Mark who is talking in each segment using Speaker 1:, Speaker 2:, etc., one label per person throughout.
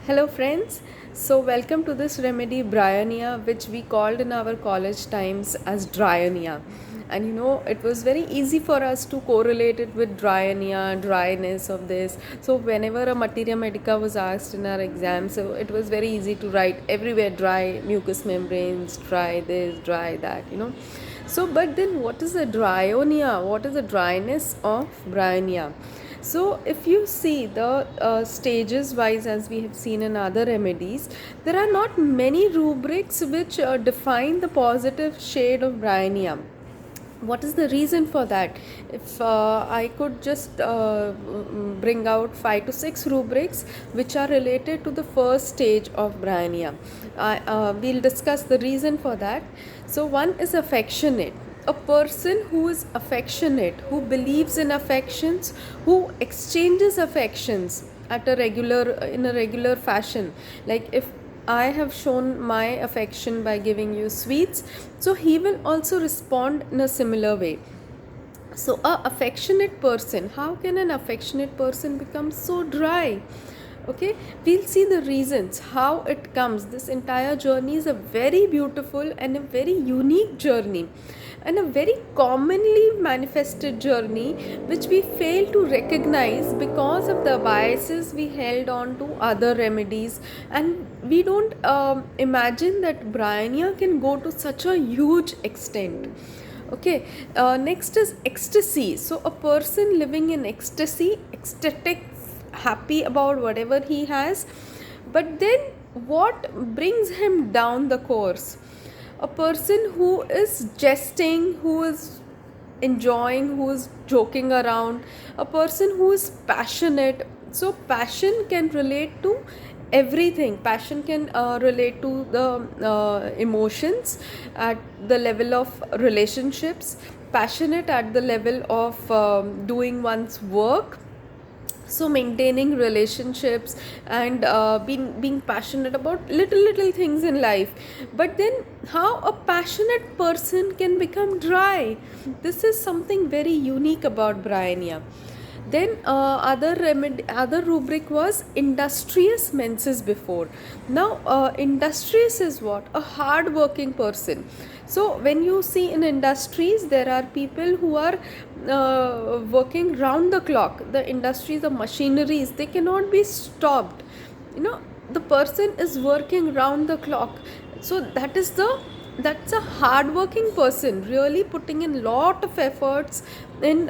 Speaker 1: Hello, friends. So, welcome to this remedy Bryonia, which we called in our college times as Dryonia. And it was very easy for us to correlate it with Dryonia, dryness of this. So, whenever a materia medica was asked in our exam, so it was very easy to write everywhere dry mucous membranes, dry this, dry that. So, but then what is the Dryonia? What is the dryness of Bryonia? So, if you see the stages wise, as we have seen in other remedies, there are not many rubrics which define the positive shade of Bryonia. What is the reason for that? If I could just bring out 5 to 6 rubrics which are related to the first stage of Bryonia, we'll discuss the reason for that. So, one is affectionate. A person who is affectionate, who believes in affections, who exchanges affections at a regular fashion. Like if I have shown my affection by giving you sweets, so he will also respond in a similar way. So, a affectionate person, how can an affectionate person become so dry? Okay, we'll see the reasons how it comes. This entire journey is a very beautiful and a very unique journey, and a very commonly manifested journey which we fail to recognize because of the biases we held on to other remedies, and we don't imagine that Bryonia can go to such a huge extent. Okay, next is ecstasy. So, a person living in ecstasy, ecstatic, happy about whatever he has, but then what brings him down the course? A person who is jesting, who is enjoying, who is joking around, a person who is passionate. So, passion can relate to everything. Passion can relate to the emotions at the level of relationships, passionate at the level of doing one's work, so maintaining relationships and being passionate about little things in life. But then how a passionate person can become dry? This is something very unique about Bryonia. Then other rubric was industrious menses before. Now industrious is what? A hard working person. So when you see in industries, there are people who are working round the clock. The industries, the machineries, they cannot be stopped. The person is working round the clock. So that's a hard working person, really putting in lot of efforts in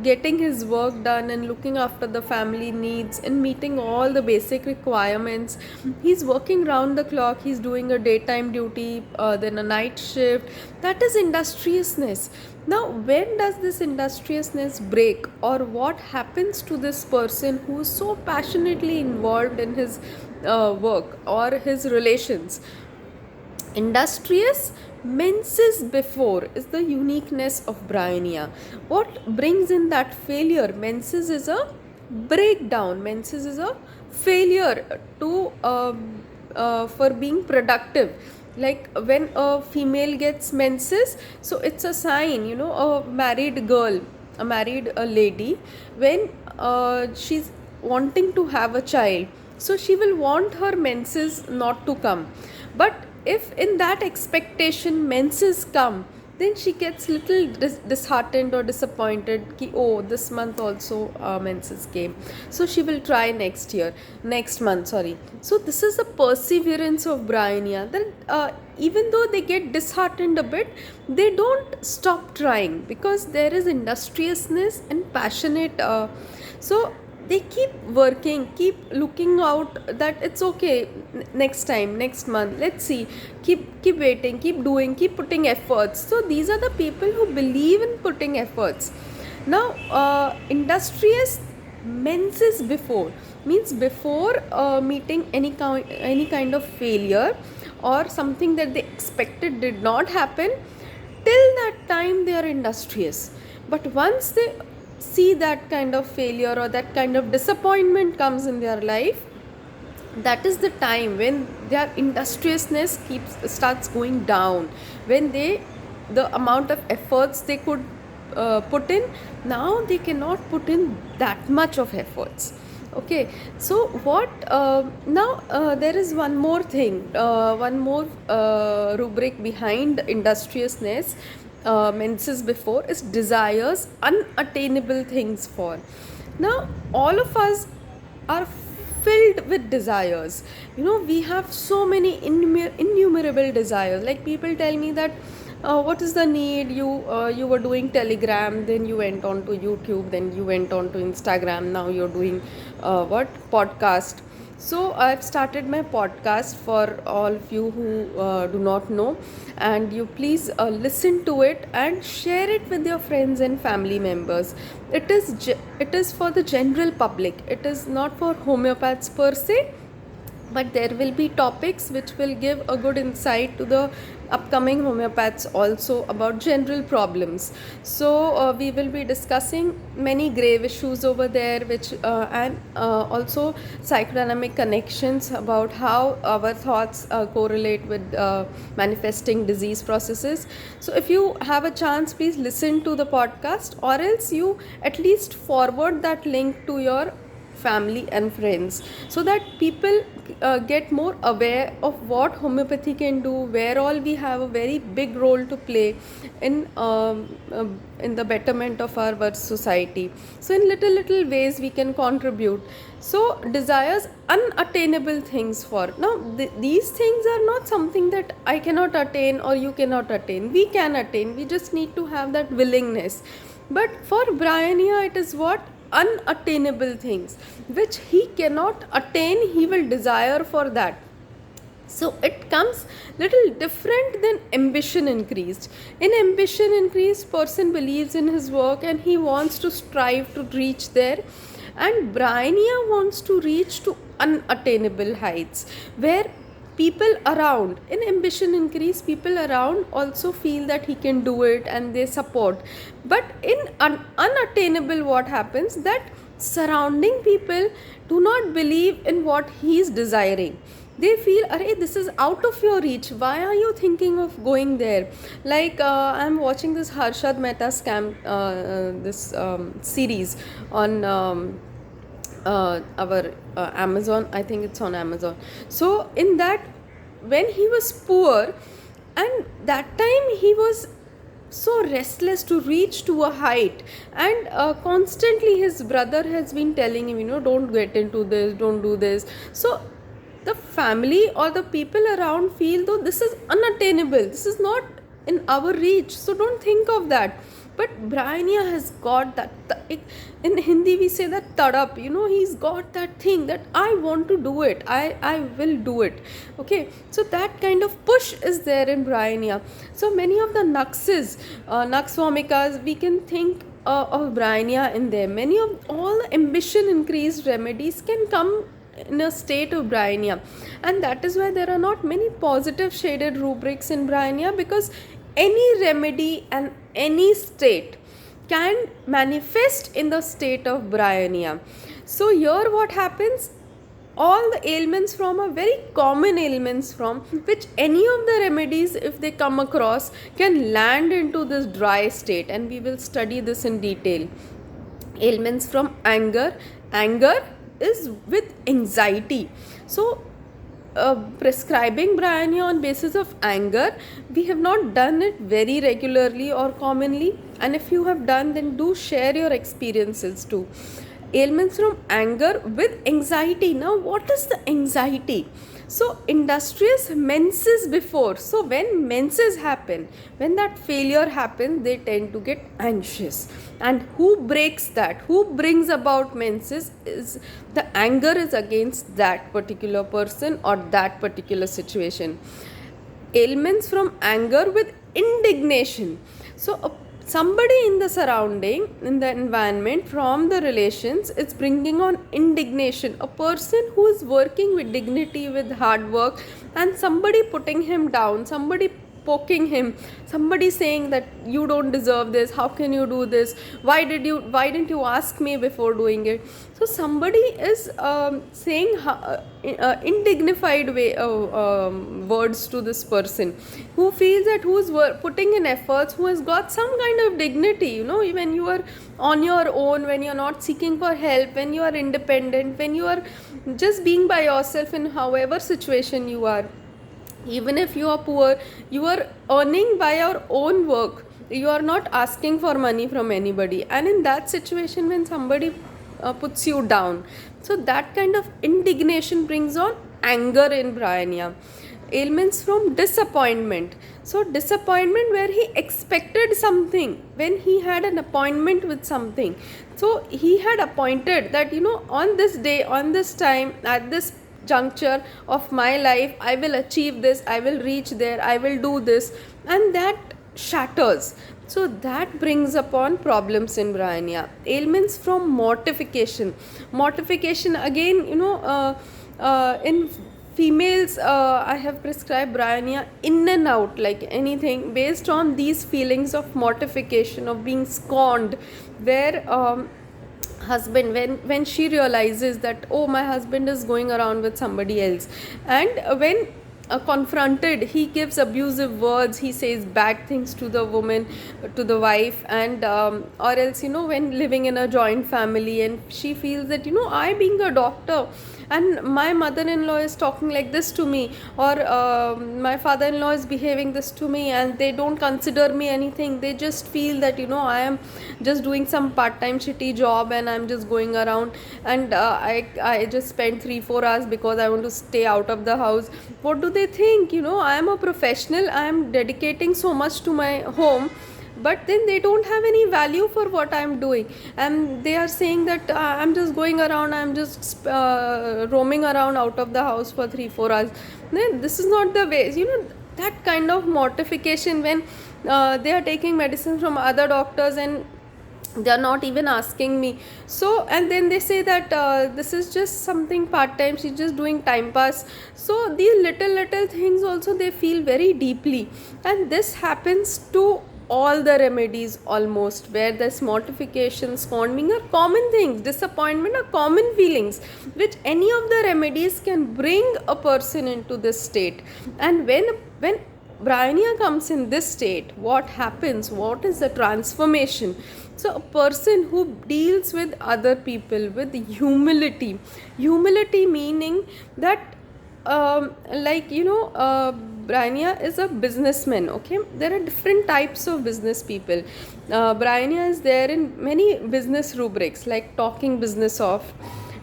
Speaker 1: getting his work done and looking after the family needs and meeting all the basic requirements. He's working round the clock, he's doing a daytime duty, then a night shift. That is industriousness. Now, when does this industriousness break, or what happens to this person who is so passionately involved in his work or his relations? Industrious menses before is the uniqueness of Bryonia. What brings in that failure? Menses is a breakdown. Menses is a failure to for being productive. Like when a female gets menses, so it's a sign. A married girl, a married lady, when she's wanting to have a child, so she will want her menses not to come. But if in that expectation menses come, then she gets little disheartened or disappointed ki, oh, this month also menses came, so she will try next month, sorry. So this is the perseverance of Bryonia, that even though they get disheartened a bit, they don't stop trying because there is industriousness and passionate, so they keep working, keep looking out that it's okay, next time, next month, let's see, keep waiting, keep doing, keep putting efforts. So these are the people who believe in putting efforts. Now industrious menses before means before meeting any kind of failure or something that they expected did not happen, till that time they are industrious. But once they see that kind of failure or that kind of disappointment comes in their life, that is the time when their industriousness starts going down, when the amount of efforts they could put in, now they cannot put in that much of efforts. Okay, so what now? There is one more thing, one more rubric behind industriousness. Menses before is desires, unattainable things for. Now, all of us are filled with desires. We have so many innumerable desires. Like people tell me that what is the need, you were doing Telegram, then you went on to YouTube, then you went on to Instagram, now you're doing what podcast. So I've started my podcast for all of you who do not know, and you please listen to it and share it with your friends and family members. It is for the general public, it is not for homeopaths per se, but there will be topics which will give a good insight to the upcoming homeopaths also about general problems. So we will be discussing many grave issues over there, which and also psychodynamic connections about how our thoughts correlate with manifesting disease processes. So if you have a chance, please listen to the podcast, or else you at least forward that link to your family and friends, so that people get more aware of what homeopathy can do, where all we have a very big role to play in the betterment of our society. So in little ways we can contribute. So desires, unattainable things for. Now these things are not something that I cannot attain or you cannot attain. We can attain, we just need to have that willingness. But for Bryonia, it is what? Unattainable things which he cannot attain, he will desire for that. So it comes little different than ambition increased. In ambition increased, person believes in his work and he wants to strive to reach there, and Bryonia wants to reach to unattainable heights, where people around, in ambition increase, people around also feel that he can do it and they support. But in unattainable, what happens, that surrounding people do not believe in what he is desiring. They feel, array, this is out of your reach, why are you thinking of going there? Like I'm watching this Harshad Mehta scam, this series on our Amazon, I think it's on Amazon. So in that, when he was poor, and that time he was so restless to reach to a height, and constantly his brother has been telling him, don't get into this, don't do this. So the family or the people around feel, though this is unattainable, this is not in our reach, so don't think of that. But Bryonia has got that, in Hindi we say that tadap, he's got that thing that I want to do it, I will do it. Okay, so that kind of push is there in Bryonia. So many of the Nakses, Nakswamikas, we can think of Bryonia in there. Many of all the ambition increased remedies can come in a state of Bryonia, and that is why there are not many positive shaded rubrics in Bryonia, because any remedy and any state can manifest in the state of Bryonia. So here what happens, all the ailments from are very common ailments from which any of the remedies, if they come across, can land into this dry state, and we will study this in detail. Ailments from anger is with anxiety. So prescribing Bryonia on basis of anger, we have not done it very regularly or commonly, and if you have done, then do share your experiences too. Ailments from anger with anxiety. Now what is the anxiety? So industrious menses before. So when menses happen, when that failure happens, they tend to get anxious. And who breaks that? Who brings about menses? Is the anger is against that particular person or that particular situation. Ailments from anger with indignation. So somebody in the surrounding, in the environment, from the relations, it's bringing on indignation. A person who is working with dignity, with hard work, and somebody putting him down, somebody poking him, somebody saying that you don't deserve this, how can you do this, why didn't you ask me before doing it. So somebody is saying indignified words to this person, who feels that who's putting in efforts, who has got some kind of dignity. When you are on your own, when you're not seeking for help, when you are independent, when you are just being by yourself in however situation you are, even if you are poor, you are earning by your own work, you are not asking for money from anybody. And in that situation, when somebody puts you down, so that kind of indignation brings on anger in Briania. Ailments from disappointment. So disappointment where he expected something, when he had an appointment with something. So he had appointed that, on this day, on this time, at this juncture of my life, I will achieve this, I will reach there, I will do this, and that shatters. So that brings upon problems in Briania. Ailments from mortification. Mortification again, in females, I have prescribed Briania in and out, like anything, based on these feelings of mortification, of being scorned, where husband, when she realizes that, oh, my husband is going around with somebody else, and when confronted, he gives abusive words, he says bad things to the woman, to the wife, and or else, when living in a joint family, and she feels that, I being a doctor, and my mother-in-law is talking like this to me, or my father-in-law is behaving this to me, and they don't consider me anything. They just feel that, I am just doing some part-time shitty job, and I'm just going around, and I just spend 3-4 hours because I want to stay out of the house. What do they think? I am a professional, I am dedicating so much to my home, but then they don't have any value for what I'm doing, and they are saying that I'm just going around, I'm just roaming around out of the house for 3-4 hours. Then this is not the way. That kind of mortification, when they are taking medicine from other doctors and they are not even asking me. So, and then they say that this is just something part time, she's just doing time pass. So these little things also they feel very deeply, and this happens to all the remedies almost, where this mortification, scorning are common things, disappointment are common feelings, which any of the remedies can bring a person into this state. And when Briania comes in this state, what happens? What is the transformation? So a person who deals with other people with humility meaning that Briania is a businessman. Okay, there are different types of business people. Briania is there in many business rubrics, like talking business off,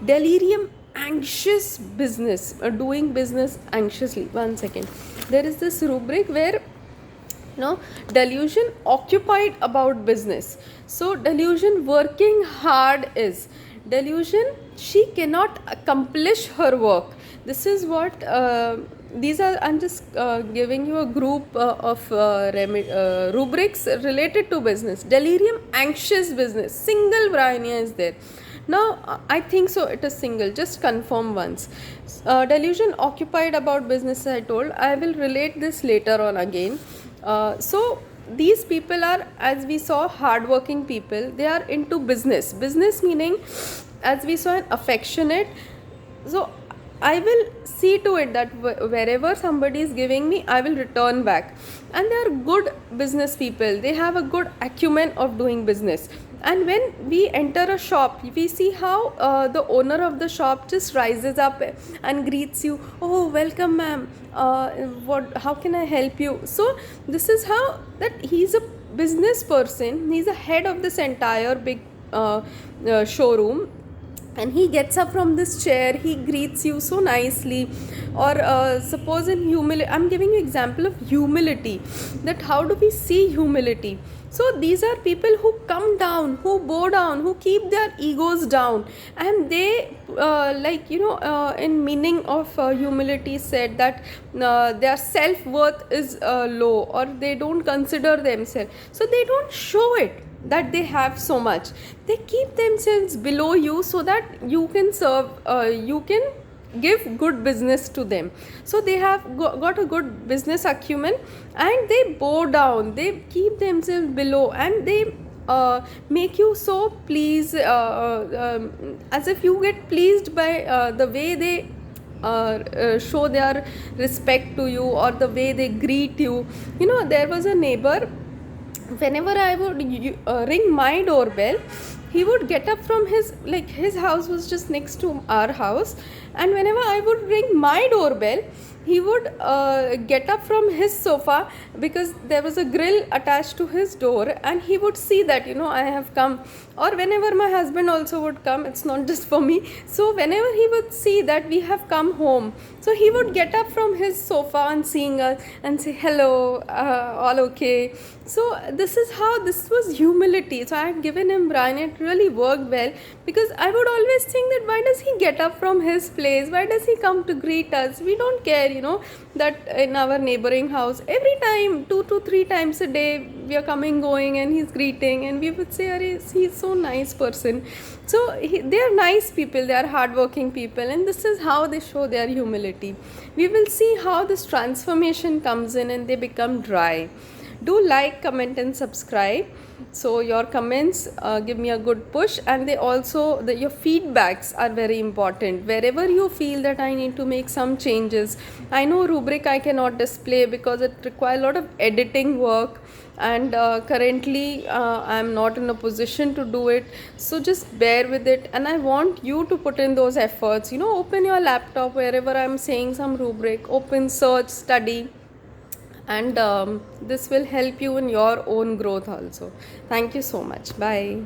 Speaker 1: delirium, anxious business, doing business anxiously. One second, there is this rubric where delusion, occupied about business. So delusion, working hard is delusion, she cannot accomplish her work. This is what these are. I'm just giving you a group of rubrics related to business. Delirium, anxious business, single Briania is there. Now I think so it is single, just confirm once. Delusion, occupied about business, I told. I will relate this later on again. So these people are, as we saw, hardworking people. They are into business meaning, as we saw, an affectionate. So I will see to it that wherever somebody is giving me, I will return back. And they are good business people, they have a good acumen of doing business. And when we enter a shop, we see how the owner of the shop just rises up and greets you. Oh, welcome ma'am, how can I help you? So this is how that he's a business person, he's a head of this entire big showroom, and he gets up from this chair, he greets you so nicely. Or suppose in humility, I'm giving you example of humility, that how do we see humility. So these are people who come down, who bow down, who keep their egos down, and they in meaning of humility said that their self-worth is low, or they don't consider themselves, so they don't show it that they have so much. They keep themselves below you so that you can serve, you can give good business to them. So they have got a good business acumen, and they bow down, they keep themselves below, and they make you so pleased, as if you get pleased by the way they show their respect to you, or the way they greet you. You know, there was a neighbor, whenever I would ring my doorbell, he would get up from his, like, his house was just next to our house, and whenever I would ring my doorbell, he would get up from his sofa, because there was a grill attached to his door, and he would see that, you know, I have come. Or whenever my husband also would come, it's not just for me, so whenever he would see that we have come home, so he would get up from his sofa and seeing us and say hello, all okay. So this was humility. So I had given him Brian. It really worked well, because I would always think that why does he get up from his place, why does he come to greet us? We don't care, you know, that in our neighboring house every time 2 to 3 times a day we are coming going and he's greeting, and we would say, Arey, he's so nice person. So they are nice people, they are hardworking people, and this is how they show their humility. We will see how this transformation comes in and they become dry. Do like, comment and subscribe. So your comments give me a good push, and they also, your feedbacks are very important. Wherever you feel that I need to make some changes, I know rubric I cannot display because it requires a lot of editing work, and currently I am not in a position to do it, so just bear with it. And I want you to put in those efforts, you know, open your laptop, wherever I am saying some rubric, open, search, study, and this will help you in your own growth also. Thank you so much. Bye.